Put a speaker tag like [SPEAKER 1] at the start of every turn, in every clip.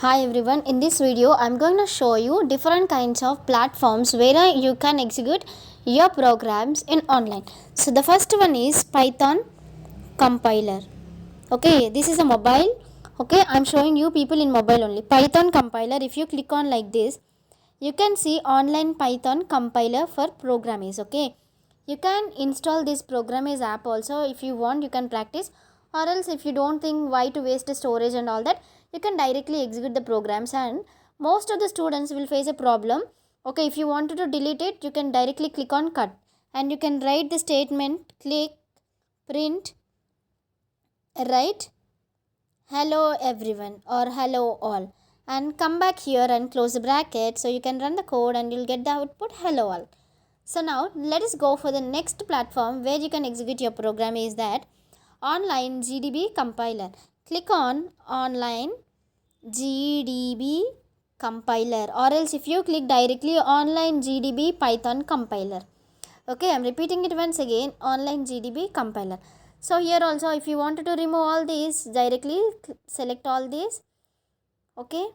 [SPEAKER 1] Hi everyone, in this video I'm going to show you different kinds of platforms where you can execute your programs in online. So the first one is Python compiler. Okay, this is a mobile. Okay, I'm showing you people in mobile only. Python compiler, if you click on like this, you can see online Python compiler for programmers. Okay, you can install this programmers app also. If you want, you can practice, or else if you don't think why to waste the storage and all that, you can directly execute the programs. And most of the students will face a problem. Okay, if you wanted to delete it, you can directly click on cut, and you can write the statement, click print, write hello everyone or hello all, and come back here and close the bracket, so you can run the code and you'll get the output hello all. So now let us go for the next platform where you can execute your program is that online GDB compiler. Click on online GDB compiler, or else if you click directly online GDB Python compiler. Okay, I'm repeating it once again, online GDB compiler. So here also if you wanted to remove all these, directly select all these. Okay,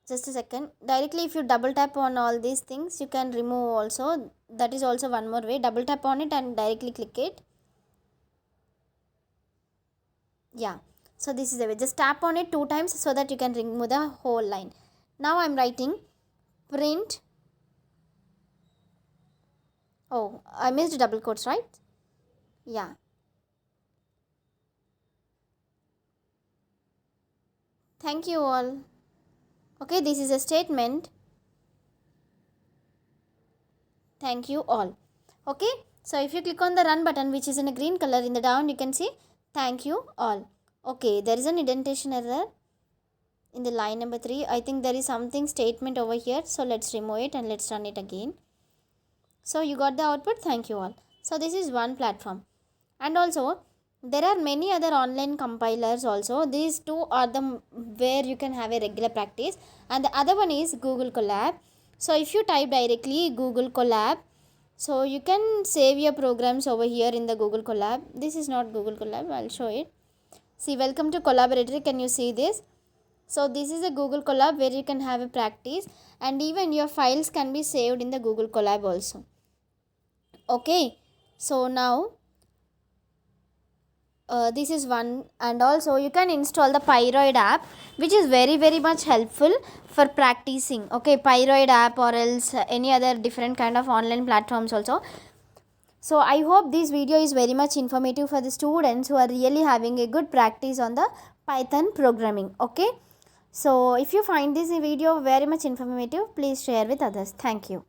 [SPEAKER 1] just a second. Directly if you double tap on all these things, you can remove also. That is also one more way. Double tap on it and directly click it. Yeah, so this is the way. Just tap on it 2 times so that you can remove the whole line. Now I'm writing print. Oh, I missed double quotes, right? Yeah. Thank you all. Okay, this is a statement. Thank you all. Okay, so if you click on the run button, which is in a green color in the down, you can see thank you all. Okay, there is an indentation error in the line number 3. I think there is something statement over here, so let's remove it and let's run it again. So you got the output, thank you all. So this is one platform. And also there are many other online compilers also. These two are the where you can have a regular practice, and the other one is Google Colab. So if you type directly Google Colab, so you can save your programs over here in the Google Colab. This is not Google Colab, I'll show it. See, welcome to Collaboratory. Can you see this? So this is a Google Colab where you can have a practice, and even your files can be saved in the Google Colab also. Okay, so now this is one, and also you can install the Pyroid app, which is very much helpful for practicing. Okay, Pyroid app or else any other different kind of online platforms also. So I hope this video is very much informative for the students who are really having a good practice on the Python programming. Okay, so if you find this video very much informative, please share with others. Thank you.